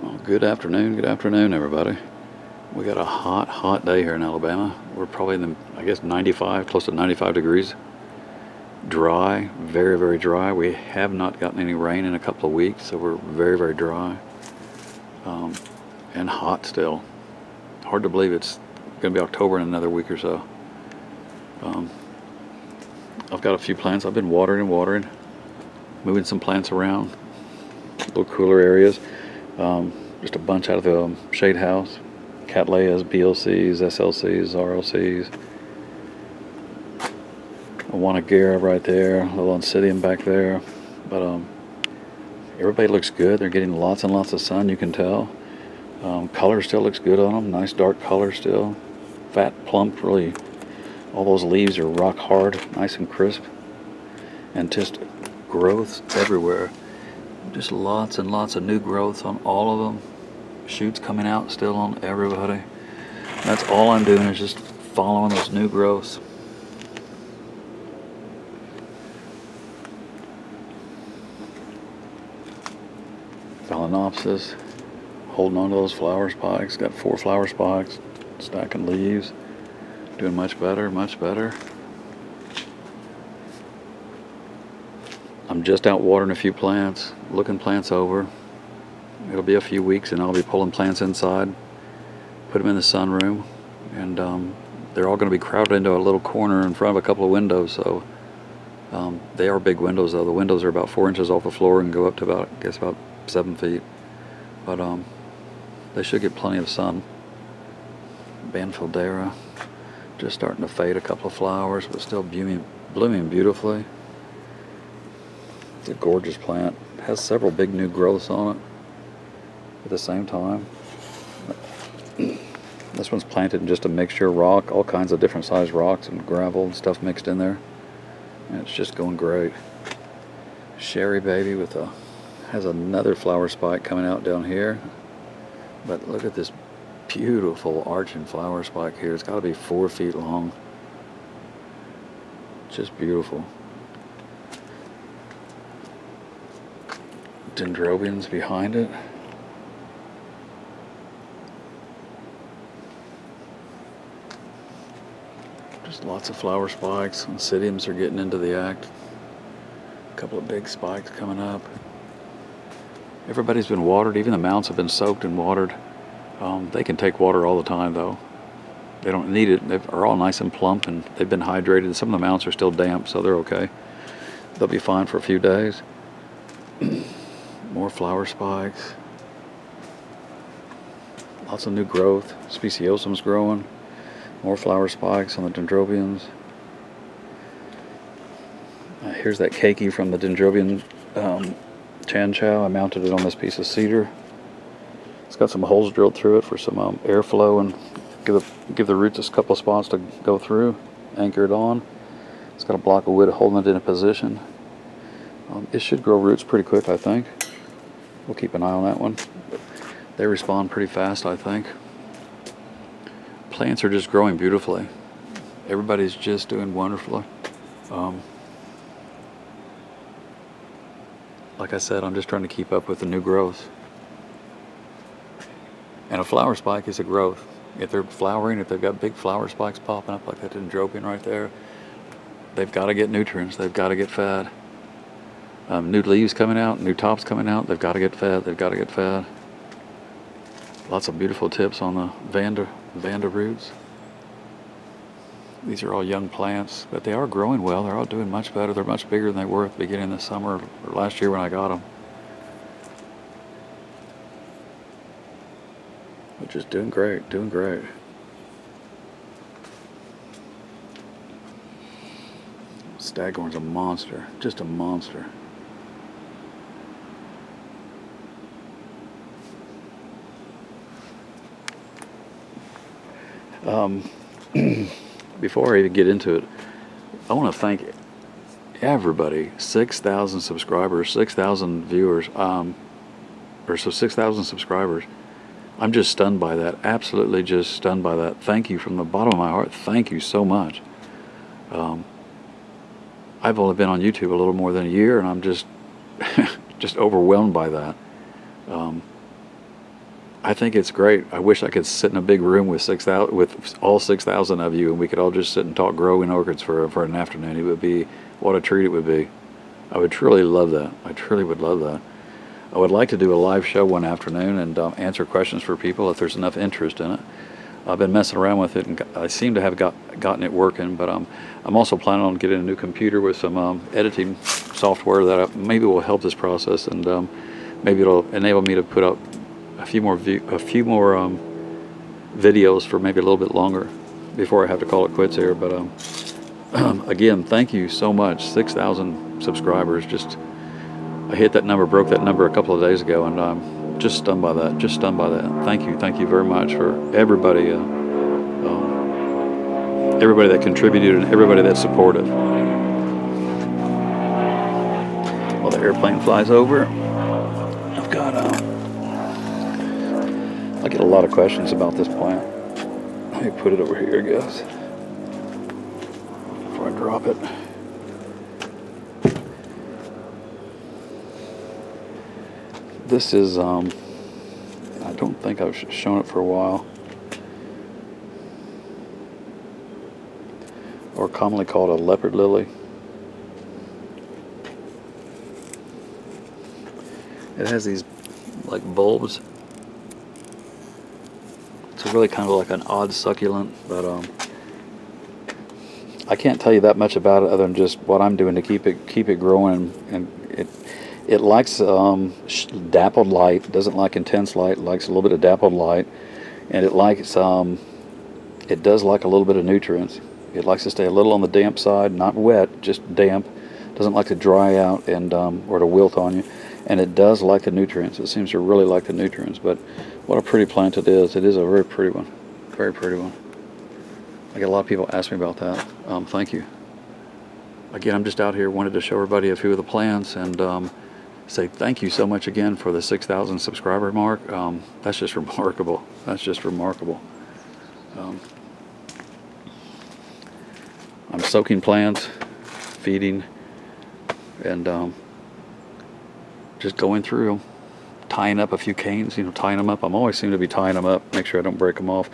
Well, good afternoon, everybody. We got a hot day here in Alabama. We're probably in the, I guess, 95, close to 95 degrees. Dry, very, very dry. We have not gotten any rain in a couple of weeks, so we're very, very dry. And hot still. Hard to believe it's going to be October in another week or so. I've got a few plants. I've been watering, moving some plants around, little cooler areas. Just a bunch out of the shade house. Cattleyas, BLCs, SLCs, RLCs. A Wanagera right there, a little Oncidium back there. But everybody looks good. They're getting lots and lots of sun, you can tell. Color still looks good on them. Nice dark color still. Fat, plump, really. All those leaves are rock hard, nice and crisp. And just growth everywhere. Just lots and lots of new growth on all of them. Shoots coming out still on everybody. That's all I'm doing is just following those new growths. Phalaenopsis, holding on to those flower spikes. Got 4 flower spikes, stacking leaves. Doing much better, much better. I'm just out watering a few plants, looking plants over. It'll be a few weeks and I'll be pulling plants inside, put them in the sunroom, and they're all going to be crowded into a little corner in front of a couple of windows. So they are big windows though. The windows are about 4 inches off the floor and go up to about, I guess, about 7 feet. But they should get plenty of sun. Banfildera, just starting to fade a couple of flowers, but still blooming beautifully. It's a gorgeous plant. It has several big new growths on it at the same time. This one's planted in just a mixture of rock, all kinds of different sized rocks and gravel and stuff mixed in there. And it's just going great. Sherry baby has another flower spike coming out down here. But look at this beautiful arching flower spike here. It's got to be 4 feet long. Just beautiful. Dendrobiums behind it. Just lots of flower spikes. Oncidiums are getting into the act. A couple of big spikes coming up. Everybody's been watered. Even the mounts have been soaked and watered. They can take water all the time though. They don't need it. They are all nice and plump and they've been hydrated. Some of the mounts are still damp, so they're okay. They'll be fine for a few days. More flower spikes. Lots of new growth. Speciosum's growing. More flower spikes on the dendrobiums. Here's that keiki from the dendrobium chan chow. I mounted it on this piece of cedar. It's got some holes drilled through it for some airflow and give the roots a couple of spots to go through. Anchor it on. It's got a block of wood holding it in a position. It should grow roots pretty quick, I think. We'll keep an eye on that one. They respond pretty fast, I think. Plants are just growing beautifully. Everybody's just doing wonderfully. Like I said, I'm just trying to keep up with the new growth. And a flower spike is a growth. If they're flowering, if they've got big flower spikes popping up like that dendrobium right there, they've got to get nutrients. They've got to get fed. New leaves coming out, new tops coming out. They've got to get fed. They've got to get fed. Lots of beautiful tips on the Vanda roots. These are all young plants, but they are growing well. They're all doing much better. They're much bigger than they were at the beginning of the summer or last year when I got them. But just doing great, doing great. Staghorn's a monster, just a monster. Before I even get into it, I want to thank everybody. 6,000 subscribers, 6,000 viewers, or so 6,000 subscribers. I'm just stunned by that. Absolutely just stunned by that. Thank you from the bottom of my heart. Thank you so much. I've only been on YouTube a little more than a year, and I'm just just overwhelmed by that. I think it's great. I wish I could sit in a big room with all 6,000 of you, and we could all just sit and talk growing orchids for an afternoon. It would be, what a treat it would be. I would truly love that. I truly would love that. I would like to do a live show one afternoon and answer questions for people if there's enough interest in it. I've been messing around with it, and I seem to have gotten it working, but I'm also planning on getting a new computer with some editing software that maybe will help this process, and maybe it'll enable me to put up a few more videos for maybe a little bit longer before I have to call it quits here. But again, thank you so much. 6,000 subscribers. Just, I hit that number, broke that number a couple of days ago, and I'm just stunned by that. Just stunned by that. Thank you very much for everybody, everybody that contributed and everybody that's supportive. While the airplane flies over, I've got I get a lot of questions about this plant. Let me put it over here, guys, before I drop it. This is, I don't think I've shown it for a while, or commonly called a leopard lily. It has these like bulbs. It's really kind of like an odd succulent, but I can't tell you that much about it other than just what I'm doing to keep it growing. And it likes dappled light. Doesn't like intense light. It likes a little bit of dappled light, and it likes it does like a little bit of nutrients. It likes to stay a little on the damp side, not wet, just damp. Doesn't like to dry out and or to wilt on you. And it does like the nutrients. It seems to really like the nutrients. But what a pretty plant it is. It is a very pretty one. Very pretty one. I get a lot of people ask me about that. Thank you. Again, I'm just out here, wanted to show everybody a few of the plants and say thank you so much again for the 6,000 subscriber mark. That's just remarkable. That's just remarkable. I'm soaking plants, feeding, and just going through them, tying up a few canes, tying them up. I'm always seem to be tying them up, make sure I don't break them off.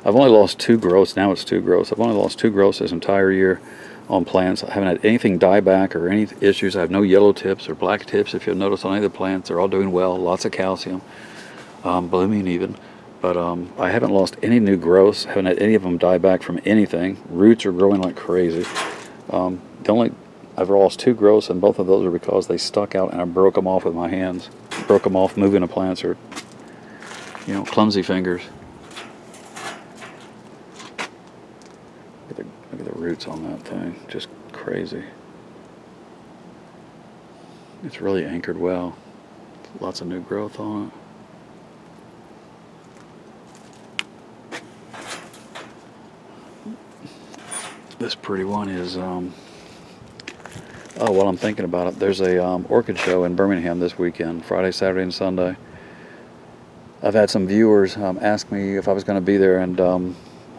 I've only lost 2 growths. Now it's 2 growths. I've only lost 2 growths this entire year on plants. I haven't had anything die back or any issues. I have no yellow tips or black tips. If you'll notice on any of the plants, they're all doing well. Lots of calcium, blooming even. But I haven't lost any new growths. Haven't had any of them die back from anything. Roots are growing like crazy. I've lost 2 growths, and both of those are because they stuck out and I broke them off with my hands. Broke them off moving the plants, or clumsy fingers. Look at the roots on that thing, just crazy. It's really anchored well. Lots of new growth on it. This pretty one is oh, well, I'm thinking about it. There's a orchid show in Birmingham this weekend, Friday, Saturday, and Sunday. I've had some viewers ask me if I was going to be there, and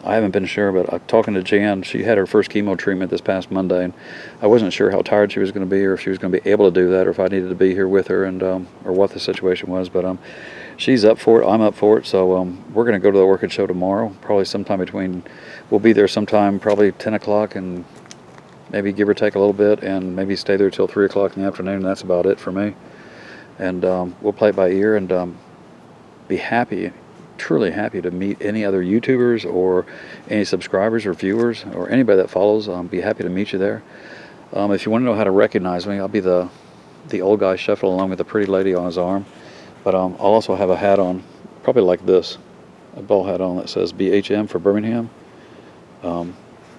I haven't been sure, but I'm talking to Jan. She had her first chemo treatment this past Monday, and I wasn't sure how tired she was going to be, or if she was going to be able to do that, or if I needed to be here with her, and or what the situation was. But she's up for it. I'm up for it. So we're going to go to the orchid show tomorrow, probably sometime between. We'll be there sometime, probably 10 o'clock, and maybe give or take a little bit, and maybe stay there till 3 o'clock in the afternoon. That's about it for me. And we'll play it by ear, and be happy, truly happy to meet any other YouTubers or any subscribers or viewers or anybody that follows. Be happy to meet you there. If you want to know how to recognize me, I'll be the old guy shuffling along with the pretty lady on his arm. But I'll also have a hat on, probably like this, a ball hat on that says BHM for Birmingham.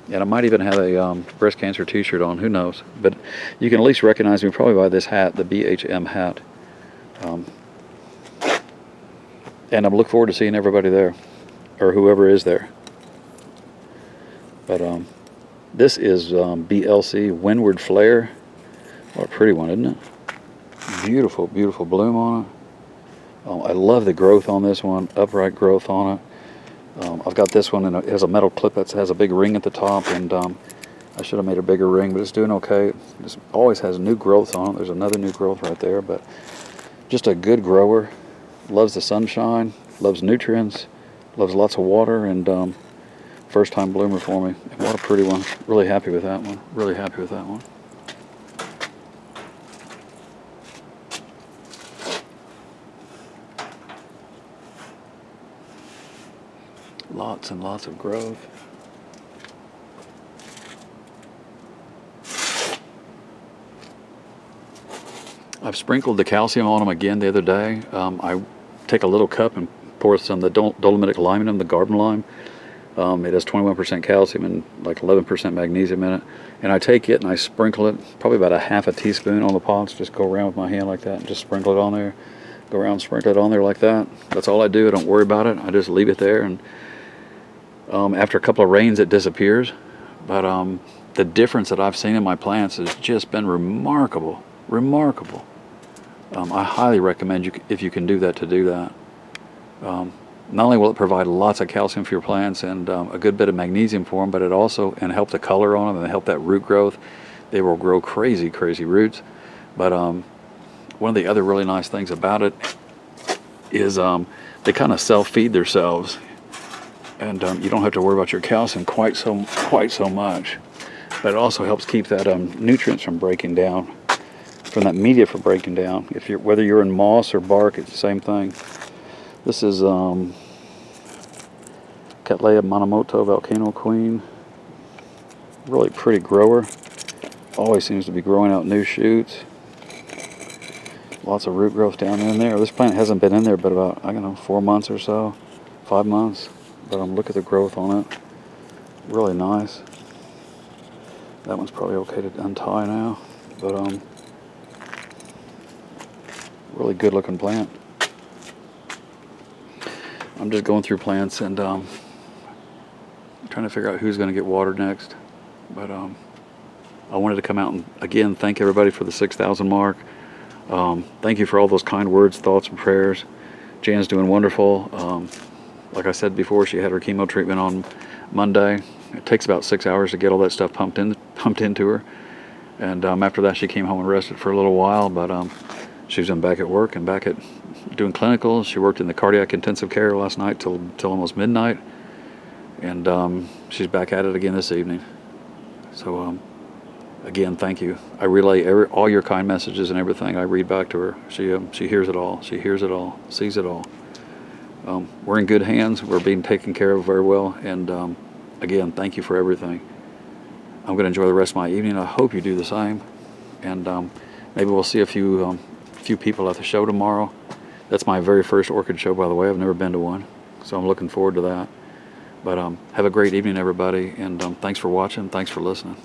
And I might even have a breast cancer t-shirt on, who knows. But you can at least recognize me probably by this hat, the BHM hat. And I look forward to seeing everybody there, or whoever is there. But this is BLC Windward Flare. What a pretty one, isn't it? Beautiful, beautiful bloom on it. I love the growth on this one, upright growth on it. I've got this one, and it has a metal clip that has a big ring at the top, and I should have made a bigger ring, but it's doing okay. It always has new growths on it. There's another new growth right there, but just a good grower. Loves the sunshine. loves nutrients, loves lots of water, and first time bloomer for me. And what a pretty one. Really happy with that one. Really happy with that one. Lots and lots of growth. I've sprinkled the calcium on them again the other day. I take a little cup and pour some of the dolomitic lime in them, the garden lime. It has 21% calcium and like 11% magnesium in it. And I take it and I sprinkle it, probably about a half a teaspoon on the pots. Just go around with my hand like that and just sprinkle it on there. Go around and sprinkle it on there like that. That's all I do. I don't worry about it. I just leave it there. And after a couple of rains, it disappears. But the difference that I've seen in my plants has just been remarkable. Remarkable. I highly recommend you, if you can do that, to do that. Not only will it provide lots of calcium for your plants and a good bit of magnesium for them, but it also, and help the color on them and help that root growth. They will grow crazy, crazy roots. But one of the other really nice things about it is they kind of self-feed themselves, and you don't have to worry about your calcium quite so much. But it also helps keep that nutrients from breaking down, from that media from breaking down. Whether you're in moss or bark, it's the same thing. This is Cattleya Monomoto Volcano Queen. Really pretty grower. Always seems to be growing out new shoots. Lots of root growth down in there. This plant hasn't been in there but about, I don't know, 4 months or so, 5 months. But look at the growth on it. Really nice. That one's probably okay to untie now. But really good looking plant. I'm just going through plants and trying to figure out who's going to get watered next. But I wanted to come out and again thank everybody for the 6,000 mark. Thank you for all those kind words, thoughts, and prayers. Jan's doing wonderful. Like I said before, she had her chemo treatment on Monday. It takes about 6 hours to get all that stuff pumped into her. And after that, she came home and rested for a little while. But she's been back at work and back at doing clinicals. She worked in the cardiac intensive care last night till almost midnight. And she's back at it again this evening. So again, thank you. I relay all your kind messages and everything. I read back to her. She hears it all. She hears it all. Sees it all. We're in good hands. We're being taken care of very well. And again, thank you for everything. I'm going to enjoy the rest of my evening. I hope you do the same. And maybe we'll see a few people at the show tomorrow. That's my very first orchid show, by the way. I've never been to one, so I'm looking forward to that. But have a great evening, everybody, and thanks for watching. Thanks for listening.